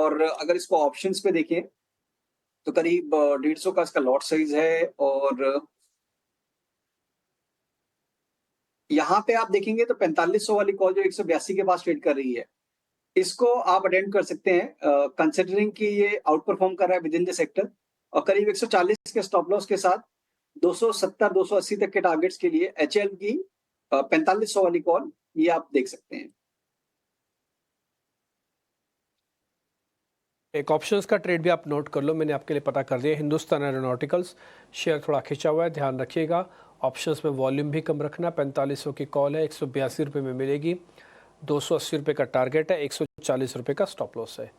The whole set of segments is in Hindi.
और अगर इसको ऑप्शंस पे देखें तो करीब 150 का इसका लॉट साइज है और यहाँ पे आप देखेंगे तो 4500 वाली कॉल जो 182 के पास ट्रेड कर रही है, इसको आप अटेंड कर सकते हैं कंसिडरिंग कि ये आउट परफॉर्म कर रहा है विद इन द सेक्टर और करीब 140 के स्टॉप लॉस के साथ 270-280 तक के टारगेट्स के लिए एचएल की 4500 वाली कॉल ये आप देख सकते हैं। एक ऑप्शंस का ट्रेड भी आप नोट कर लो, मैंने आपके लिए पता कर दिया। हिंदुस्तान एरोनॉटिकल्स शेयर थोड़ा खिंचा हुआ है, ध्यान रखिएगा। ऑप्शंस में वॉल्यूम भी कम रखना। 4500 की कॉल है, 182 रुपये में मिलेगी, 280 रुपये का टारगेट है, 140 रुपये का स्टॉप लॉस है।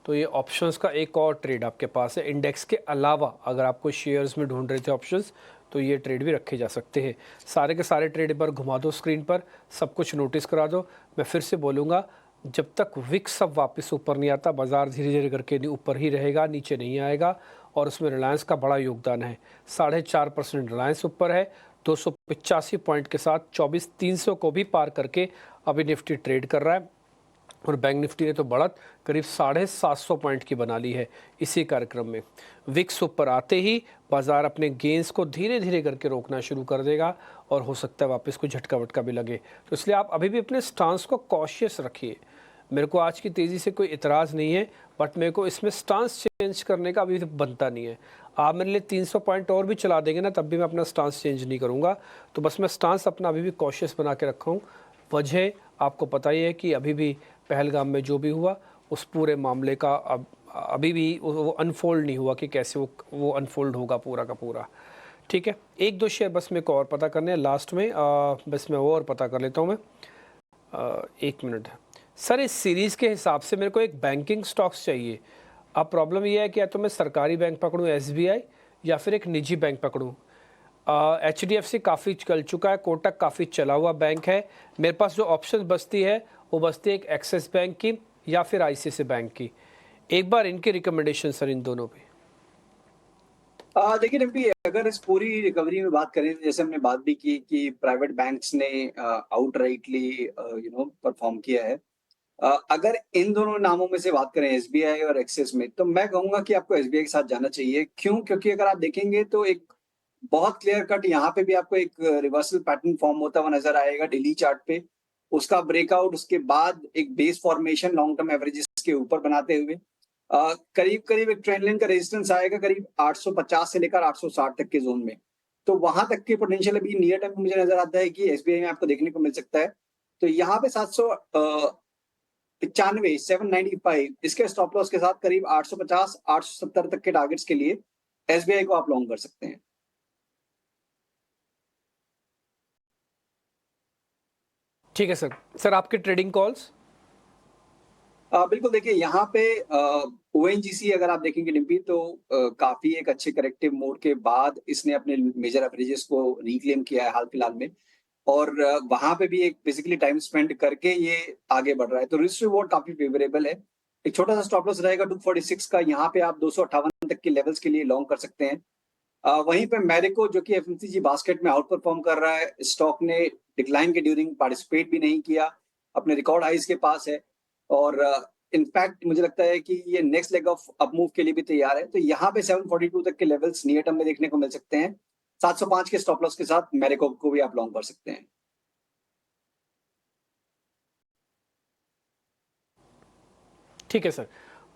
तो ये ऑप्शंस का एक और ट्रेड आपके पास है। इंडेक्स के अलावा अगर आपको शेयर्स में ढूंढ रहे थे ऑप्शंस, तो ये ट्रेड भी रखे जा सकते हैं। सारे के सारे ट्रेड एक बार घुमा दो स्क्रीन पर, सब कुछ नोटिस करा दो। मैं फिर से बोलूँगा, जब तक विक्स अब वापस ऊपर नहीं आता, बाजार धीरे धीरे करके ऊपर ही रहेगा, नीचे नहीं आएगा। और उसमें रिलायंस का बड़ा योगदान है, 4.5% रिलायंस ऊपर है, 285 पॉइंट के साथ 24,300 को भी पार करके अभी निफ्टी ट्रेड कर रहा है। और बैंक निफ्टी ने तो बढ़त करीब 750 पॉइंट की बना ली है इसी कार्यक्रम में। विक्स ऊपर आते ही बाजार अपने गेंस को धीरे धीरे करके रोकना शुरू कर देगा और हो सकता है वापस कोई झटका वटका भी लगे। तो इसलिए आप अभी भी अपने स्टांस को कॉशियस रखिए। मेरे को आज की तेज़ी से कोई इतराज़ नहीं है, बट मेरे को इसमें स्टांस चेंज करने का अभी बनता नहीं है। आप मेरे लिए 300 पॉइंट और भी चला देंगे ना, तब भी मैं अपना स्टांस चेंज नहीं करूँगा। तो बस मैं स्टांस अपना अभी भी कॉशियस बना के रखा हूँ। वजह आपको पता ही है कि अभी भी पहलगाम में जो भी हुआ उस पूरे मामले का अभी भी वो अनफोल्ड नहीं हुआ कि कैसे वो अनफोल्ड होगा पूरा का पूरा। ठीक है, एक दो शेयर बस मेरे को और पता करने हैं लास्ट में, बस मैं वो और पता कर लेता हूँ मैं। 1 मिनट सर, इस सीरीज़ के हिसाब से मेरे को एक बैंकिंग स्टॉक्स चाहिए। अब प्रॉब्लम ये है कि या तो मैं सरकारी बैंक पकड़ूँ एसबीआई, या फिर एक निजी बैंक पकड़ूँ। HDFC काफ़ी चल चुका है, कोटक काफ़ी चला हुआ बैंक है। मेरे पास जो ऑप्शन बचती है वो बचती है एक एक्सिस बैंक की या फिर ICICI बैंक की। एक बार इनकी रिकमेंडेशन सर इन दोनों पे। देखिए रिम्पी, अगर इस पूरी रिकवरी में बात करें, जैसे हमने बात भी की कि प्राइवेट बैंक्स ने आउटराइटली परफॉर्म किया है। अगर इन दोनों नामों में से बात करें एसबीआई और एक्सिस में, तो मैं कहूंगा कि आपको एसबीआई के साथ जाना चाहिए। क्यों? क्योंकि अगर आप देखेंगे तो एक बहुत क्लियर कट यहाँ पे भी आपको एक रिवर्सल पैटर्न फॉर्म होता हुआ नजर आएगा डेली चार्ट पे। उसका ब्रेकआउट, उसके बाद एक base formation long term averages के ऊपर बनाते हुए करीब करीब एक ट्रेंड लाइन का रेजिस्टेंस आएगा करीब 850 से लेकर 860 तक के जोन में। तो वहां तक की पोटेंशियल अभी नियर टर्म में मुझे नजर आता है कि एसबीआई में आपको देखने को मिल सकता है। तो यहाँ पे 795 795 इसके स्टॉप लॉस के साथ करीब 850 870 तक के टारगेट्स के लिए एसबीआई को आप लॉन्ग कर सकते हैं। ठीक है सर आपके ट्रेडिंग कॉल्स। बिल्कुल, देखिए यहाँ पे ओएनजीसी अगर आप देखेंगे डिम्पी, तो काफी एक अच्छे करेक्टिव मोड के बाद इसने अपने मेजर एवरेजेस को रिक्लेम किया है हाल फिलहाल में। और वहां पे भी एक बेसिकली टाइम स्पेंड करके ये आगे बढ़ रहा है, तो रिस्क रिवॉर्ड काफी फेवरेबल है। एक छोटा सा स्टॉप लॉस रहेगा 246 का, यहाँ पे आप 258 तक के लेवल्स के लिए लॉन्ग कर सकते हैं। वहीं पे मैरिको जो कि एफएमसीजी बास्केट में आउट परफॉर्म कर रहा है, स्टॉक ने डिक्लाइन के ड्यूरिंग पार्टिसिपेट भी नहीं किया, अपने रिकॉर्ड हाइज के पास है। और इनफैक्ट मुझे लगता है कि ये next leg of up move के लिए भी तैयार है। तो यहाँ पे 742 तक के लेवल्स नियर टर्म में देखने को मिल सकते हैं। 705 के स्टॉप लॉस के साथ मैरिको को भी आप लॉन्ग कर सकते हैं। ठीक है सर,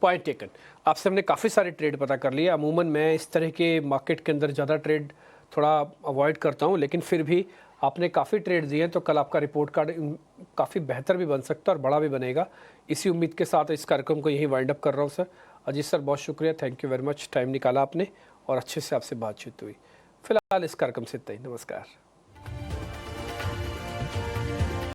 पॉइंट टेकन। आपसे हमने काफ़ी सारे ट्रेड पता कर लिए। अमूमन मैं इस तरह के मार्केट के अंदर ज़्यादा ट्रेड थोड़ा अवॉइड करता हूं, लेकिन फिर भी आपने काफ़ी ट्रेड दिए हैं, तो कल आपका रिपोर्ट कार्ड काफ़ी बेहतर भी बन सकता है और बड़ा भी बनेगा। इसी उम्मीद के साथ इस कार्यक्रम को यहीं वाइंड अप कर रहा हूँ सर। अजीत सर बहुत शुक्रिया, thank you very much, time निकाला आपने और अच्छे से आपसे बातचीत हुई। फिलहाल इस कार्यक्रम से इतना ही, नमस्कार।